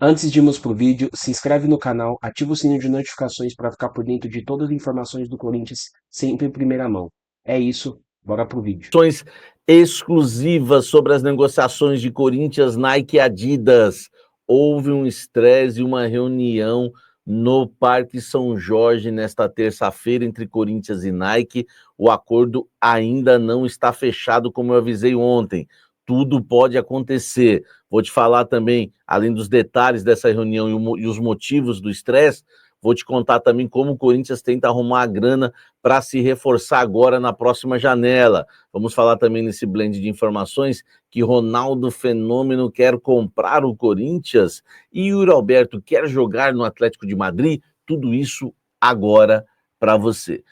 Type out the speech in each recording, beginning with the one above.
Antes de irmos pro vídeo, se inscreve no canal, ativa o sininho de notificações para ficar por dentro de todas as informações do Corinthians, sempre em primeira mão. É isso, bora pro vídeo. Informações exclusivas sobre as negociações de Corinthians, Nike e Adidas. Houve um estresse e uma reunião no Parque São Jorge nesta terça-feira entre Corinthians e Nike. O acordo ainda não está fechado, como eu avisei ontem. Tudo pode acontecer. Vou te falar também, além dos detalhes dessa reunião e os motivos do estresse, vou te contar também como o Corinthians tenta arrumar a grana para se reforçar agora na próxima janela. Vamos falar também nesse blend de informações que Ronaldo Fenômeno quer comprar o Corinthians e Yuri Alberto quer jogar no Atlético de Madrid. Tudo isso agora para você.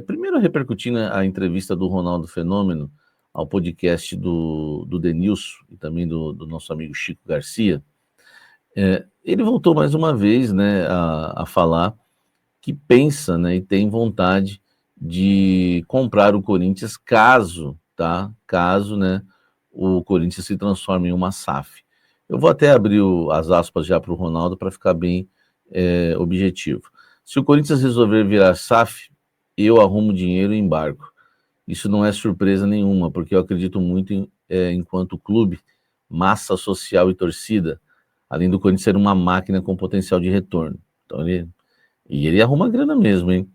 Primeiro, repercutindo a entrevista do Ronaldo Fenômeno ao podcast do Denilson e também do nosso amigo Chico Garcia, ele voltou mais uma vez, né, a falar que pensa, né, e tem vontade de comprar o Corinthians caso, né, o Corinthians se transforme em uma SAF. Eu vou até abrir as aspas já para o Ronaldo para ficar bem objetivo. Se o Corinthians resolver virar SAF, eu arrumo dinheiro e embarco. Isso não é surpresa nenhuma, porque eu acredito muito enquanto clube, massa social e torcida, além do Corinthians ser uma máquina com potencial de retorno. Então ele arruma grana mesmo, hein?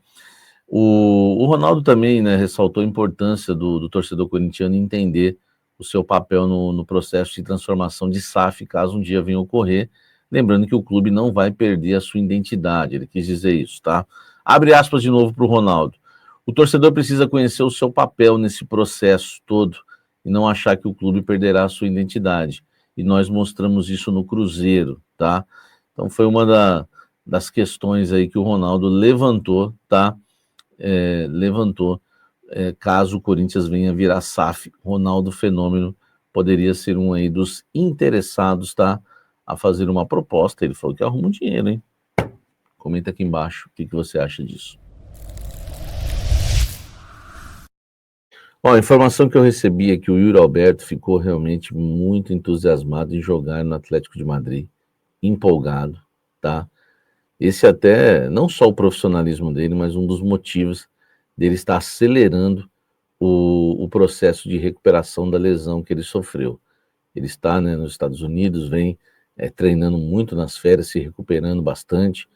O Ronaldo também, né, ressaltou a importância do torcedor corintiano entender o seu papel no processo de transformação de SAF, caso um dia venha a ocorrer. Lembrando que o clube não vai perder a sua identidade, ele quis dizer isso, tá? Abre aspas de novo para o Ronaldo. O torcedor precisa conhecer o seu papel nesse processo todo e não achar que o clube perderá a sua identidade. E nós mostramos isso no Cruzeiro, tá? Então foi uma das questões aí que o Ronaldo levantou, tá? Caso o Corinthians venha virar SAF, Ronaldo Fenômeno poderia ser um aí dos interessados, tá? A fazer uma proposta. Ele falou que arruma um dinheiro, hein? Comenta aqui embaixo o que você acha disso. Ó, a informação que eu recebi é que o Yuri Alberto ficou realmente muito entusiasmado em jogar no Atlético de Madrid, empolgado, tá? Esse até, não só o profissionalismo dele, mas um dos motivos dele estar acelerando o processo de recuperação da lesão que ele sofreu. Ele está, né, nos Estados Unidos, vem treinando muito nas férias, se recuperando bastante,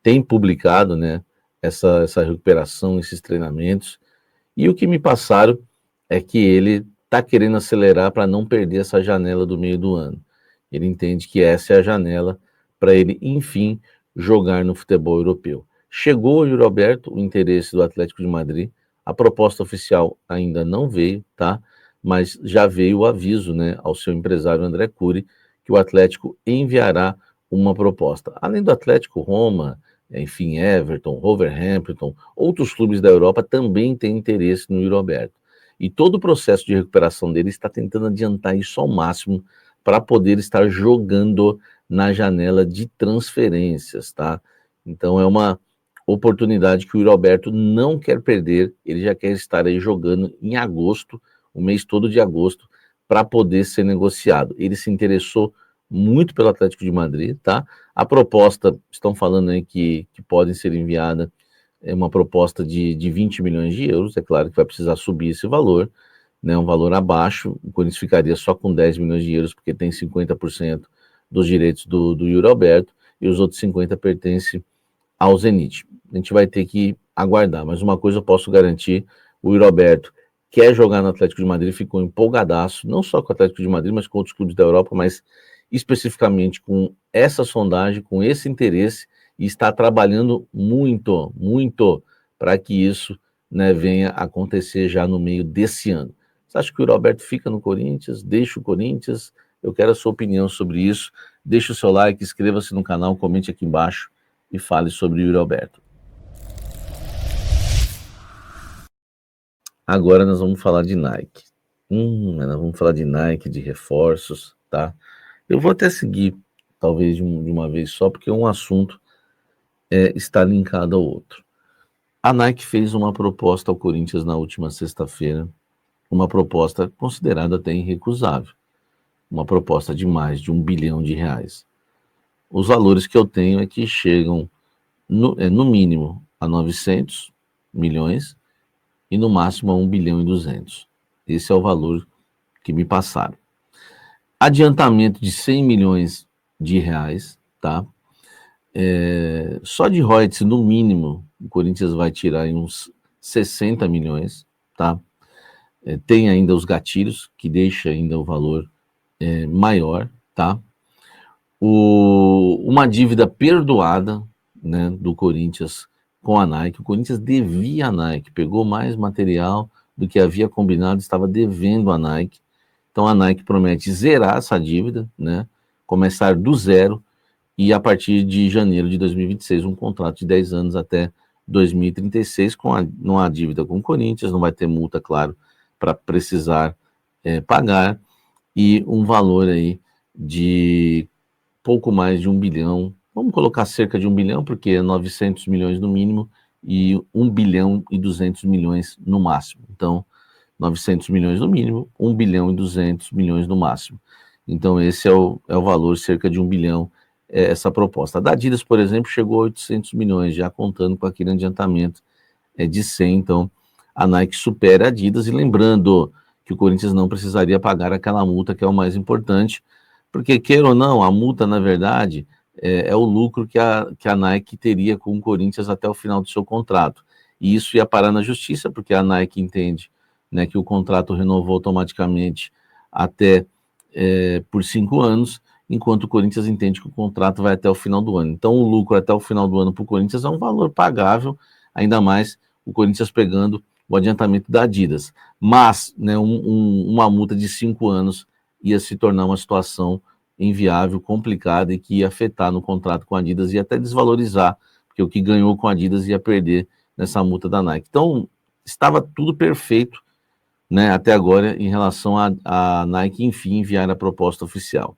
tem publicado, né, essa recuperação, esses treinamentos, e o que me passaram é que ele está querendo acelerar para não perder essa janela do meio do ano. Ele entende que essa é a janela para ele, enfim, jogar no futebol europeu. Chegou o Yuri Alberto, o interesse do Atlético de Madrid, a proposta oficial ainda não veio, tá? Mas já veio o aviso, né, ao seu empresário André Cury, que o Atlético enviará uma proposta. Além do Atlético, Roma, enfim, Everton, Wolverhampton, outros clubes da Europa também têm interesse no Yuri Alberto. E todo o processo de recuperação dele está tentando adiantar isso ao máximo para poder estar jogando na janela de transferências, tá? Então é uma oportunidade que o Yuri Alberto não quer perder, ele já quer estar aí jogando em agosto, o mês todo de agosto, para poder ser negociado. Ele se interessou muito pelo Atlético de Madrid, tá? A proposta, estão falando aí que podem ser enviada uma proposta de 20 milhões de euros, é claro que vai precisar subir esse valor, né, um valor abaixo, o Corinthians ficaria só com 10 milhões de euros, porque tem 50% dos direitos do Yuri Alberto, e os outros 50% pertencem ao Zenit. A gente vai ter que aguardar, mas uma coisa eu posso garantir, o Yuri Alberto quer jogar no Atlético de Madrid, ficou empolgadaço, não só com o Atlético de Madrid, mas com outros clubes da Europa, mas especificamente com essa sondagem, com esse interesse, e está trabalhando muito, muito para que isso, né, venha a acontecer já no meio desse ano. Você acha que o Roberto fica no Corinthians? Deixa o Corinthians? Eu quero a sua opinião sobre isso. Deixe o seu like, inscreva-se no canal, comente aqui embaixo e fale sobre o Yuri Alberto. Agora nós vamos falar de Nike. Nós vamos falar de Nike, de reforços, tá? Eu vou até seguir, talvez de uma vez só, porque um assunto está linkado ao outro. A Nike fez uma proposta ao Corinthians na última sexta-feira, uma proposta considerada até irrecusável, uma proposta de mais de R$1 bilhão. os valores que eu tenho é que chegam no mínimo a 900 milhões e no máximo a 1 bilhão e 200. Esse é o valor que me passaram. Adiantamento de 100 milhões de reais, tá? Só de royalties, no mínimo, o Corinthians vai tirar em uns 60 milhões, tá? Tem ainda os gatilhos, que deixa ainda o valor maior, tá? Uma dívida perdoada, né, do Corinthians com a Nike. O Corinthians devia a Nike, pegou mais material do que havia combinado, estava devendo a Nike. Então a Nike promete zerar essa dívida, né, começar do zero e a partir de janeiro de 2026 um contrato de 10 anos até 2036 não há dívida com o Corinthians, não vai ter multa, claro, para precisar pagar, e um valor aí de pouco mais de 1 bilhão, vamos colocar cerca de 1 bilhão, porque é 900 milhões no mínimo e 1 bilhão e 200 milhões no máximo. Então, 900 milhões no mínimo, 1 bilhão e 200 milhões no máximo. Então, esse é o valor, cerca de 1 bilhão, essa proposta. A da Adidas, por exemplo, chegou a 800 milhões, já contando com aquele adiantamento de 100. Então, a Nike supera a Adidas, e lembrando que o Corinthians não precisaria pagar aquela multa, que é o mais importante, porque, queira ou não, a multa, na verdade, é o lucro que a Nike teria com o Corinthians até o final do seu contrato. E isso ia parar na justiça, porque a Nike entende, né, que o contrato renovou automaticamente até por 5 anos, enquanto o Corinthians entende que o contrato vai até o final do ano. Então, o lucro até o final do ano para o Corinthians é um valor pagável, ainda mais o Corinthians pegando o adiantamento da Adidas. Mas, né, uma multa de 5 anos ia se tornar uma situação inviável, complicada, e que ia afetar no contrato com a Adidas e até desvalorizar, porque o que ganhou com a Adidas ia perder nessa multa da Nike. Então, estava tudo perfeito, né, até agora, em relação a Nike, enfim, enviar a proposta oficial.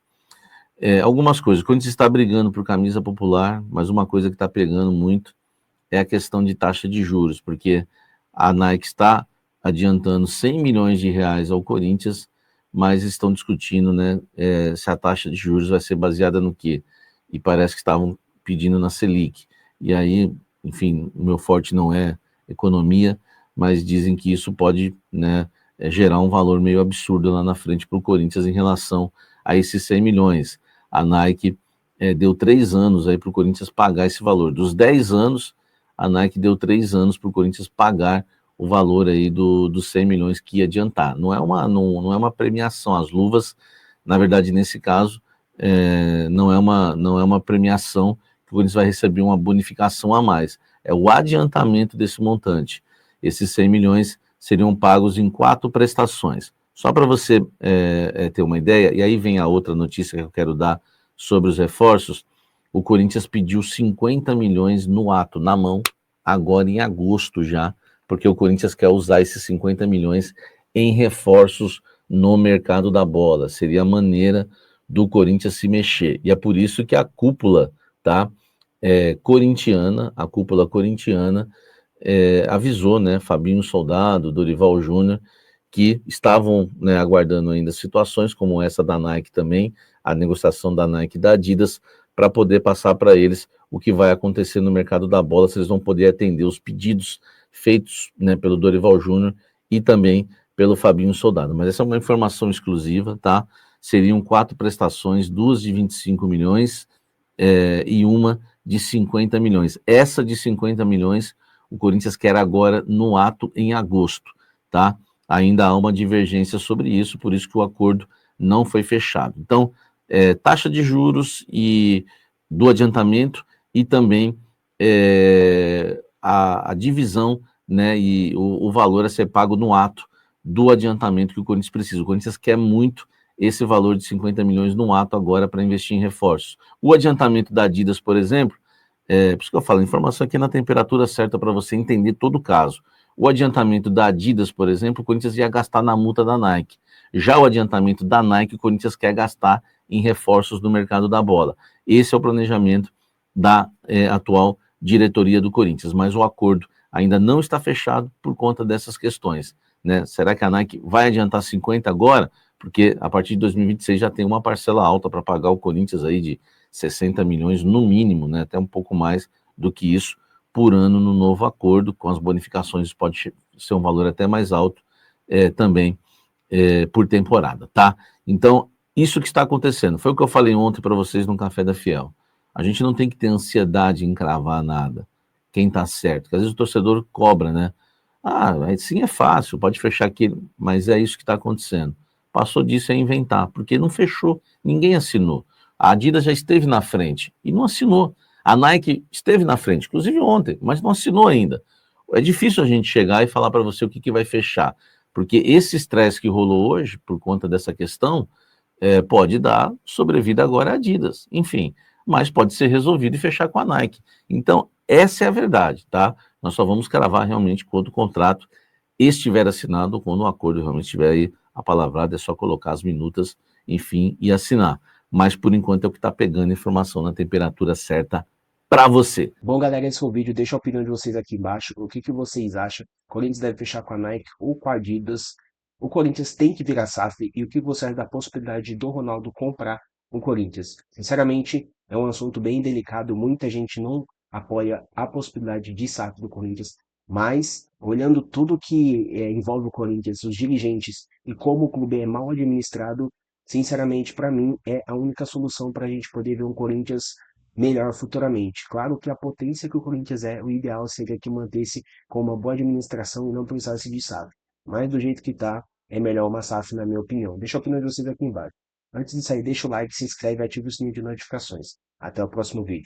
Algumas coisas. Quando se está brigando por camisa popular, mas uma coisa que está pegando muito é a questão de taxa de juros, porque a Nike está adiantando 100 milhões de reais ao Corinthians, mas estão discutindo, né, se a taxa de juros vai ser baseada no quê? E parece que estavam pedindo na Selic. E aí, enfim, o meu forte não é economia, mas dizem que isso pode, né, gerar um valor meio absurdo lá na frente para o Corinthians em relação a esses 100 milhões. A Nike deu 3 anos aí para o Corinthians pagar esse valor. Dos 10 anos, a Nike deu 3 anos para o Corinthians pagar o valor aí dos 100 milhões que ia adiantar. Não é uma premiação. As luvas, na verdade, nesse caso, não é uma premiação que o Corinthians vai receber uma bonificação a mais. É o adiantamento desse montante. Esses 100 milhões seriam pagos em 4 prestações. Só para você ter uma ideia, e aí vem a outra notícia que eu quero dar sobre os reforços. O Corinthians pediu 50 milhões no ato, na mão, agora em agosto já, porque o Corinthians quer usar esses 50 milhões em reforços no mercado da bola. Seria a maneira do Corinthians se mexer. E é por isso que a cúpula, tá, corintiana, avisou, né, Fabinho Soldado, Dorival Júnior, que estavam, né, aguardando ainda situações como essa da Nike também, a negociação da Nike e da Adidas, para poder passar para eles o que vai acontecer no mercado da bola, se eles vão poder atender os pedidos feitos, né, pelo Dorival Júnior e também pelo Fabinho Soldado. Mas essa é uma informação exclusiva, tá? Seriam 4 prestações, 2 de 25 milhões e uma de 50 milhões. Essa de 50 milhões o Corinthians quer agora no ato em agosto, tá? Ainda há uma divergência sobre isso, por isso que o acordo não foi fechado. Então, taxa de juros e do adiantamento e também a divisão, né, e o valor a ser pago no ato do adiantamento que o Corinthians precisa. O Corinthians quer muito esse valor de 50 milhões no ato agora para investir em reforços. O adiantamento da Adidas, por exemplo, por isso que eu falo, a informação aqui é na temperatura certa para você entender todo o caso. O adiantamento da Adidas, por exemplo, o Corinthians ia gastar na multa da Nike. Já o adiantamento da Nike, o Corinthians quer gastar em reforços no mercado da bola. Esse é o planejamento da atual diretoria do Corinthians, mas o acordo ainda não está fechado por conta dessas questões, né? Será que a Nike vai adiantar 50 agora? Porque a partir de 2026 já tem uma parcela alta para pagar o Corinthians aí de 60 milhões no mínimo, né, até um pouco mais do que isso por ano no novo acordo, com as bonificações pode ser um valor até mais alto também por temporada, tá? Então, isso que está acontecendo, foi o que eu falei ontem para vocês no Café da Fiel. A gente não tem que ter ansiedade em cravar nada, quem está certo, porque às vezes o torcedor cobra, né? Ah, sim, é fácil, pode fechar aqui, mas é isso que está acontecendo. Passou disso é inventar, porque não fechou, ninguém assinou. A Adidas já esteve na frente e não assinou. A Nike esteve na frente, inclusive ontem, mas não assinou ainda. É difícil a gente chegar e falar para você o que vai fechar, porque esse estresse que rolou hoje, por conta dessa questão, pode dar sobrevida agora à Adidas, enfim, mas pode ser resolvido e fechar com a Nike. Então, essa é a verdade, tá? Nós só vamos cravar realmente quando o contrato estiver assinado, quando o acordo realmente estiver aí apalavrado, é só colocar as minutas, enfim, e assinar. Mas, por enquanto, é o que está pegando informação na temperatura certa para você. Bom, galera, esse foi o vídeo. Deixa a opinião de vocês aqui embaixo. O que vocês acham? O Corinthians deve fechar com a Nike ou com a Adidas? O Corinthians tem que virar SAF? E o que você acha da possibilidade do Ronaldo comprar o Corinthians? Sinceramente, é um assunto bem delicado. Muita gente não apoia a possibilidade de SAF do Corinthians. Mas, olhando tudo que envolve o Corinthians, os dirigentes e como o clube é mal administrado, sinceramente, para mim, é a única solução para a gente poder ver um Corinthians melhor futuramente. Claro que a potência que o Corinthians é, o ideal seria que mantesse com uma boa administração e não precisasse de SAF. Mas do jeito que tá, é melhor uma SAF, na minha opinião. Deixa a opinião de vocês aqui embaixo. Antes de sair, deixa o like, se inscreve e ativa o sininho de notificações. Até o próximo vídeo.